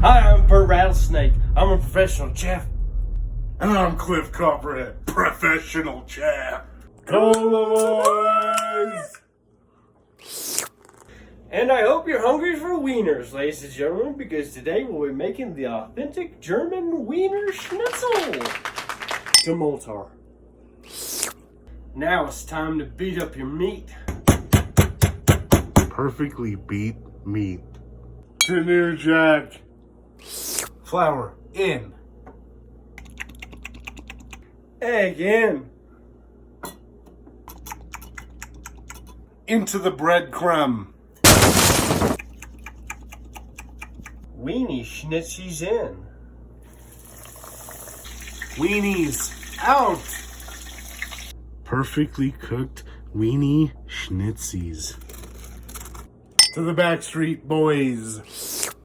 Hi, I'm Burt Rattlesnake. I'm a professional chef. And I'm Cliff Copperhead, professional chef. Come on, boys! And I hope you're hungry for wieners, ladies and gentlemen, because today we'll be making the authentic German wiener schnitzel to mortar. Now it's time to beat up your meat. Perfectly beat meat. Tenere Jack. Flour in. Egg in. Into the breadcrumb. Weenie schnitzies in. Weenies out. Perfectly cooked weenie schnitzies. To the Backstreet Boys.